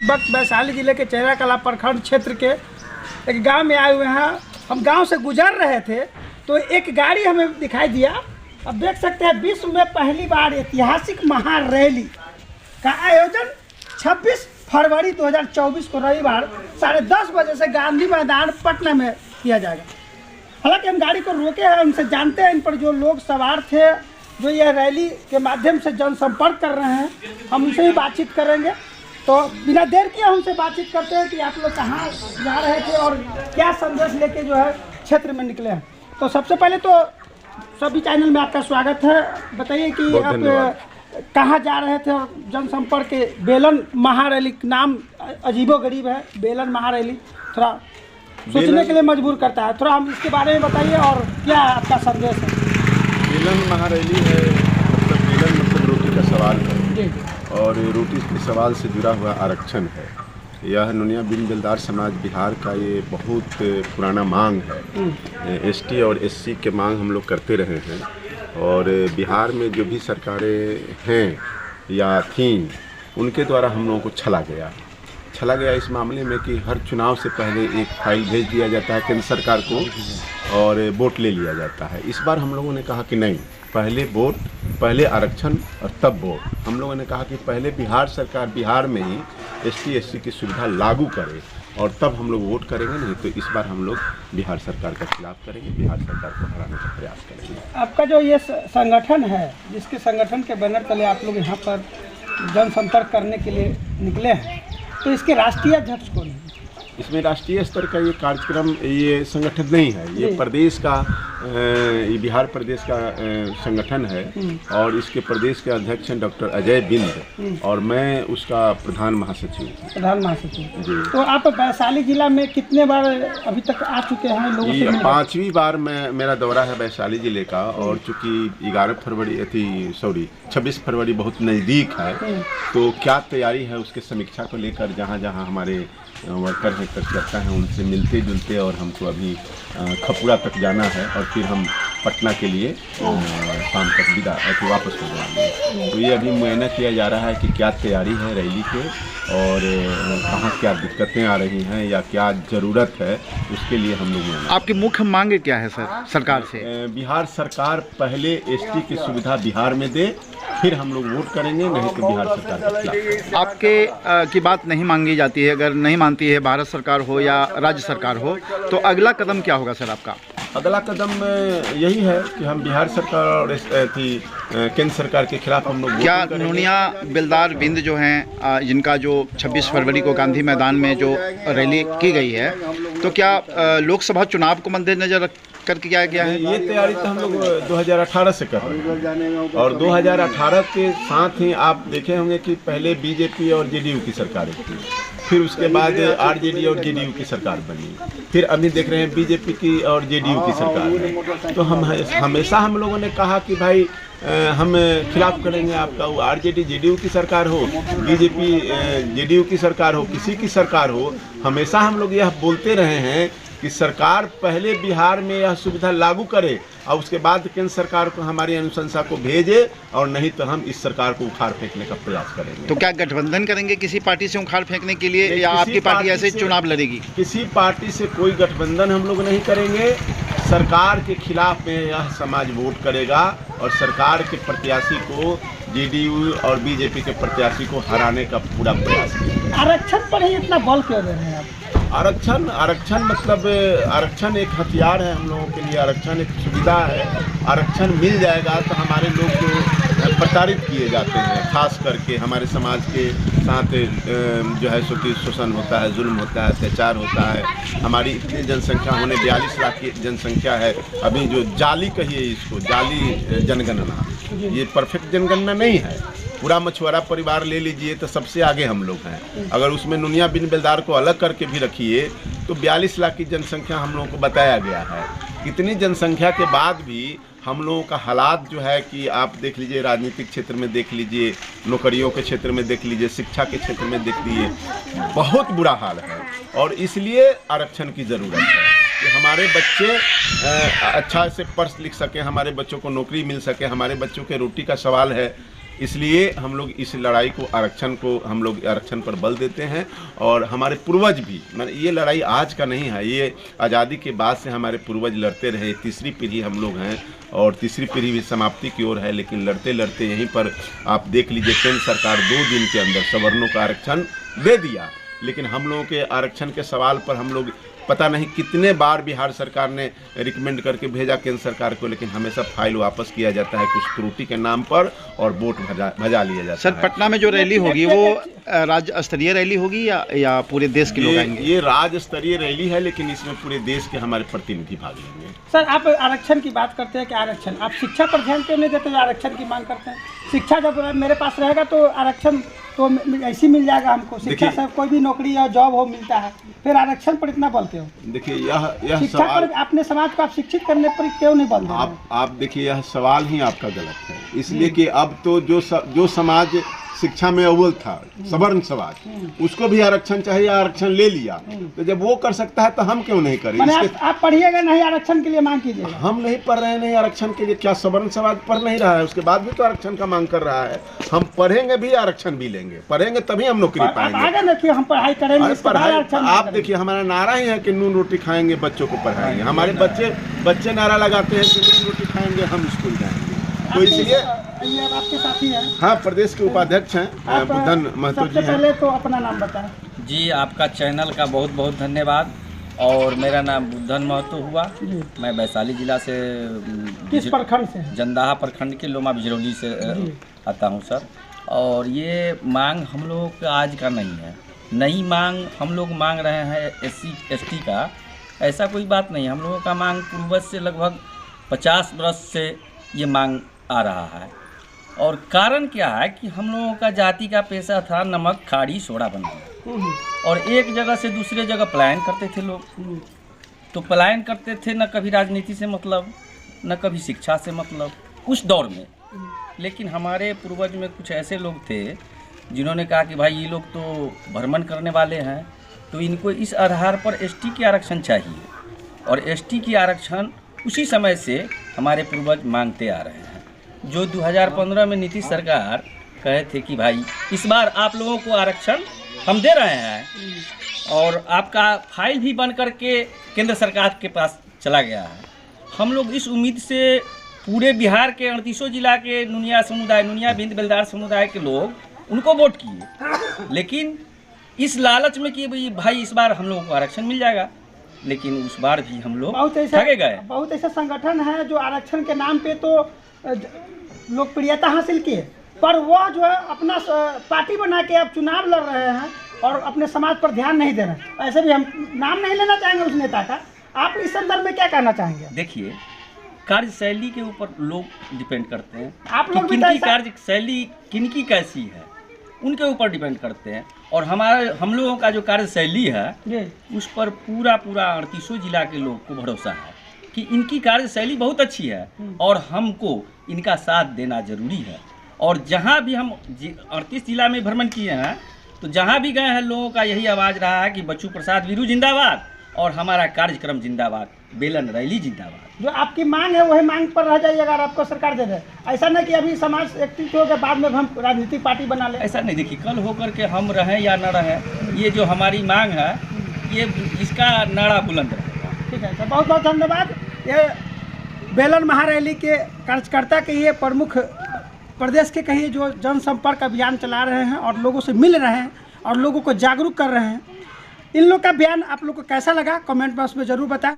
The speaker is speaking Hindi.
वक्त वैशाली जिले के चेहरा कला प्रखंड क्षेत्र के एक गांव में आए हुए हैं। हम गांव से गुजर रहे थे तो एक गाड़ी हमें दिखाई दिया। अब देख सकते हैं विश्व में पहली बार ऐतिहासिक महारैली का आयोजन 26 फरवरी 2024 को रविवार 10:30 बजे से गांधी मैदान पटना में किया जाएगा। हालांकि हम गाड़ी को रोके हैं, उनसे जानते हैं इन पर जो लोग सवार थे जो यह रैली के माध्यम से जनसंपर्क कर रहे हैं, हम उनसे ही बातचीत करेंगे। तो बिना देर किए हमसे बातचीत करते हैं कि आप लोग कहाँ जा रहे थे और क्या संदेश लेके जो है क्षेत्र में निकले हैं। तो सबसे पहले तो सभी चैनल में आपका स्वागत है। बताइए कि आप कहाँ जा रहे थे और जनसंपर्क के बेलन महारैली, नाम अजीबोगरीब है, बेलन महारैली थोड़ा सोचने के लिए मजबूर करता है। थोड़ा हम इसके बारे में बताइए और क्या आपका संदेश है। बेलन महारैली है, मतलब बेलन मतलब रोटी का सवाल है और रोटी के सवाल से जुड़ा हुआ आरक्षण है। यह नुनिया बिन बेलदार समाज बिहार का ये बहुत पुराना मांग है। एसटी और एससी के मांग हम लोग करते रहे हैं और बिहार में जो भी सरकारें हैं या थीं उनके द्वारा हम लोगों को छला गया इस मामले में कि हर चुनाव से पहले एक फाइल भेज दिया जाता है केंद्र सरकार को और वोट ले लिया जाता है। इस बार हम लोगों ने कहा कि नहीं, पहले वोट, पहले आरक्षण और तब वोट। हम लोगों ने कहा कि पहले बिहार सरकार बिहार में ही एसटी एससी की सुविधा लागू करे और तब हम लोग वोट करेंगे। नहीं तो इस बार हम लोग बिहार सरकार का खिलाफ करेंगे, बिहार सरकार को हराने का प्रयास करेंगे। आपका जो ये संगठन है, जिसके संगठन के बैनर तले आप लोग यहाँ पर जनसंपर्क करने के लिए निकले हैं, तो इसके राष्ट्रीय अध्यक्ष कौन है? इसमें राष्ट्रीय स्तर का ये कार्यक्रम, ये संगठन नहीं है, ये प्रदेश का, ये बिहार प्रदेश का संगठन है और इसके प्रदेश के अध्यक्ष हैं डॉक्टर अजय बिंद और मैं उसका प्रधान महासचिव जी। तो आप वैशाली जिला में कितने बार अभी तक आ चुके हैं लोगों से? 5वीं बार मेरा दौरा है वैशाली जिले का और चूँकि 26 फरवरी बहुत नज़दीक है तो क्या तैयारी है उसके समीक्षा को लेकर जहाँ जहाँ हमारे वर्कर हैं, कार्यकर्ता हैं, उनसे मिलते जुलते और हमको अभी खपुरा तक जाना है और फिर हम पटना के लिए शाम तक विदा फिर वापस हो जाएंगे। तो ये अभी मुआयना किया जा रहा है कि क्या तैयारी है रैली के और कहाँ क्या दिक्कतें आ रही हैं या क्या ज़रूरत है, उसके लिए हम लोग। आपकी मुख्य मांग क्या है सर सरकार से? बिहार सरकार पहले एसटी की सुविधा बिहार में दे, फिर हम लोग वोट करेंगे, नहीं तो बिहार सरकार के खिलाफ। आपके की बात नहीं मांगी जाती है, अगर नहीं मानती है भारत सरकार हो या राज्य सरकार हो, तो अगला कदम क्या होगा सर आपका? अगला कदम यही है कि हम बिहार सरकार और केंद्र सरकार के खिलाफ हम लोग। क्या नुनिया बेलदार बिंद जो हैं, जिनका जो 26 फरवरी को गांधी मैदान में जो रैली की गई है, तो क्या लोकसभा चुनाव को मद्देनजर करके क्या गया है? ये तैयारी तो हम लोग 2018 से कर रहे हैं और 2018 के साथ ही आप देखे होंगे कि पहले बीजेपी और जेडीयू की सरकार थी, फिर उसके बाद आरजेडी और जेडीयू की सरकार बनी, फिर अभी देख रहे हैं बीजेपी की और जेडीयू की सरकार है। तो हमेशा हम लोगों ने कहा कि भाई हम खिलाफ करेंगे आपका, वो आरजेडी जेडीयू की सरकार हो, बीजेपी जेडीयू की सरकार हो, किसी की सरकार हो, हमेशा हम लोग यह बोलते रहे हैं कि सरकार पहले बिहार में यह सुविधा लागू करे और उसके बाद केंद्र सरकार को हमारी अनुशंसा को भेजे और नहीं तो हम इस सरकार को उखाड़ फेंकने का प्रयास करेंगे। तो क्या गठबंधन करेंगे किसी पार्टी से उखाड़ फेंकने के लिए या आपकी पार्टी ऐसे चुनाव लड़ेगी? किसी पार्टी से कोई गठबंधन हम लोग नहीं करेंगे। सरकार के खिलाफ में यह समाज वोट करेगा और सरकार के प्रत्याशी को, जेडीयू और बीजेपी के प्रत्याशी को हराने का पूरा प्रयास करेगा। आरक्षण पर ही इतना बल क्यों दे रहे हैं आप? आरक्षण मतलब आरक्षण एक हथियार है हम लोगों के लिए, आरक्षण एक सुविधा है। आरक्षण मिल जाएगा तो हमारे लोग जो प्रताड़ित किए जाते हैं, खास करके हमारे समाज के साथ जो है शोषण होता है, जुल्म होता है, अत्याचार होता है। हमारी इतनी जनसंख्या होने 42 लाख की जनसंख्या है, अभी जो जाली कहिए इसको, जाली जनगणना, ये परफेक्ट जनगणना नहीं है। पूरा मछुआरा परिवार ले लीजिए तो सबसे आगे हम लोग हैं। अगर उसमें नुनिया बिन बेलदार को अलग करके भी रखिए तो 42 लाख की जनसंख्या हम लोगों को बताया गया है। इतनी जनसंख्या के बाद भी हम लोगों का हालात जो है कि आप देख लीजिए, राजनीतिक क्षेत्र में देख लीजिए, नौकरियों के क्षेत्र में देख लीजिए, शिक्षा के क्षेत्र में देख लीजिए, बहुत बुरा हाल है। और इसलिए आरक्षण की ज़रूरत है कि हमारे बच्चे अच्छा से पढ़ लिख सकें, हमारे बच्चों को नौकरी मिल सके, हमारे बच्चों के रोटी का सवाल है इसलिए हम लोग इस लड़ाई को हम लोग आरक्षण पर बल देते हैं। और हमारे पूर्वज भी, ये लड़ाई आज का नहीं है, ये आज़ादी के बाद से हमारे पूर्वज लड़ते रहे। तीसरी पीढ़ी हम लोग हैं और तीसरी पीढ़ी भी समाप्ति की ओर है, लेकिन लड़ते लड़ते यहीं पर आप देख लीजिए केंद्र सरकार 2 दिन के अंदर सवर्णों का आरक्षण दे दिया। लेकिन हम लोगों के आरक्षण के सवाल पर हम लोग पता नहीं कितने बार बिहार सरकार ने रिकमेंड करके भेजा केंद्र सरकार को, लेकिन हमेशा फाइल वापस किया जाता है कुछ त्रुटि के नाम पर और वोट भजा लिया जाता है। सर, पटना में जो रैली होगी वो राज्य स्तरीय रैली होगी या पूरे देश के लोग आएंगे? ये राज्य स्तरीय रैली है, लेकिन इसमें पूरे देश के हमारे प्रतिनिधि भाग लेंगे। सर, आप आरक्षण की बात करते हैं कि आरक्षण, आप शिक्षा पर ध्यान क्यों नहीं देते जो आरक्षण की मांग करते हैं? शिक्षा जब मेरे पास रहेगा तो आरक्षण तो ऐसे मिल जाएगा हमको। शिक्षा से कोई भी नौकरी या जॉब हो मिलता है, फिर आरक्षण पर इतना बल क्यों? देखिए यह शिक्षा सवाल पर अपने समाज को आप शिक्षित करने पर क्यों नहीं बल दे रहे हैं? आप देखिए यह सवाल ही आपका गलत है, इसलिए कि अब तो जो समाज शिक्षा में अव्वल था, सवर्ण समाज, उसको भी आरक्षण चाहिए, आरक्षण ले लिया। तो जब वो कर सकता है तो हम क्यों नहीं करें? आप पढ़िएगा नहीं, आरक्षण के लिए मांग कीजिएगा। हम नहीं पढ़ रहे हैं, नहीं आरक्षण के लिए। क्या सवर्ण समाज पढ़ नहीं रहा है? उसके बाद भी तो आरक्षण का मांग कर रहा है। हम पढ़ेंगे भी, आरक्षण भी लेंगे, पढ़ेंगे तभी हम नौकरी पाएंगे। आगे देखिए, हम पढ़ाई करेंगे, पढ़ाई आप देखिए, हमारा नारा ही है कि नून रोटी खाएंगे, बच्चों को पढ़ाएंगे। हमारे बच्चे नारा लगाते हैं कि नून रोटी खाएंगे, हम स्कूल जाएंगे। तो इसलिए ये आपके साथी हैं? हाँ, प्रदेश के उपाध्यक्ष हैं बुद्धन महतो जी हैं। पहले तो अपना नाम बताएं। जी, आपका चैनल का बहुत बहुत धन्यवाद। और मेरा नाम बुद्धन महतो हुआ। मैं वैशाली जिला से, किस प्रखंड से? जंदाहा प्रखंड के लोमा बिजरौली से आता हूँ सर। और ये मांग हम लोगों का आज का नहीं है, नई मांग हम लोग मांग रहे हैं SC ST का। ऐसा कोई बात नहीं, हम लोगों का मांग पूर्वज से लगभग 50 वर्ष से ये मांग आ रहा है। और कारण क्या है कि हम लोगों का जाति का पेशा था नमक खाड़ी सोडा बनाना, और एक जगह से दूसरे जगह पलायन करते थे लोग। तो पलायन करते थे, न कभी राजनीति से मतलब, न कभी शिक्षा से मतलब उस दौर में। लेकिन हमारे पूर्वज में कुछ ऐसे लोग थे जिन्होंने कहा कि भाई ये लोग तो भ्रमण करने वाले हैं, तो इनको इस आधार पर ST की आरक्षण चाहिए। और ST की आरक्षण उसी समय से हमारे पूर्वज मांगते आ रहे हैं। जो 2015 में नीतीश सरकार कहे थे कि भाई इस बार आप लोगों को आरक्षण हम दे रहे हैं, और आपका फाइल भी बन करके केंद्र सरकार के पास चला गया है। हम लोग इस उम्मीद से पूरे बिहार के 38 जिला के नुनिया बिंद बेलदार समुदाय के लोग उनको वोट किए, लेकिन इस लालच में कि भाई इस बार हम लोगों को आरक्षण मिल जाएगा, लेकिन उस बार भी हम लोग ठगे गए। बहुत ऐसे संगठन है जो आरक्षण के नाम पे तो लोकप्रियता हासिल किए, पर वो जो है अपना पार्टी बना के अब चुनाव लड़ रहे हैं और अपने समाज पर ध्यान नहीं दे रहे हैं। ऐसे भी हम नाम नहीं लेना चाहेंगे उस नेता का। आप इस संदर्भ में क्या कहना चाहेंगे? देखिए, कार्यशैली के ऊपर लोग डिपेंड करते हैं। आप लोग भी किनकी कार्यशैली किनकी कैसी है उनके ऊपर डिपेंड करते हैं। और हम लोगों का जो कार्यशैली है उस पर पूरा 38 जिला के लोग को भरोसा है कि इनकी कार्यशैली बहुत अच्छी है और हमको इनका साथ देना जरूरी है। और जहाँ भी हम 38 जिला में भ्रमण किए हैं, तो जहाँ भी गए हैं लोगों का यही आवाज़ रहा है कि बच्चू प्रसाद वीरू जिंदाबाद और हमारा कार्यक्रम जिंदाबाद, बेलन रैली जिंदाबाद। जो आपकी मांग है वही मांग पर रह जाइए अगर आपको सरकार दे दे। ऐसा नहीं कि अभी समाज एक्टिव हो के बाद में हम राजनीतिक पार्टी बना ले। ऐसा नहीं, देखिए कल होकर के हम रहें या न रहें, ये जो हमारी मांग है ये इसका नारा बुलंद रहेगा। ठीक है सर, बहुत बहुत धन्यवाद। ये बेलन महारैली के कार्यकर्ता के ये प्रमुख प्रदेश के कहिए जो जनसंपर्क अभियान चला रहे हैं और लोगों से मिल रहे हैं और लोगों को जागरूक कर रहे हैं। इन लोग का बयान आप लोग को कैसा लगा कमेंट बॉक्स में ज़रूर बताएं।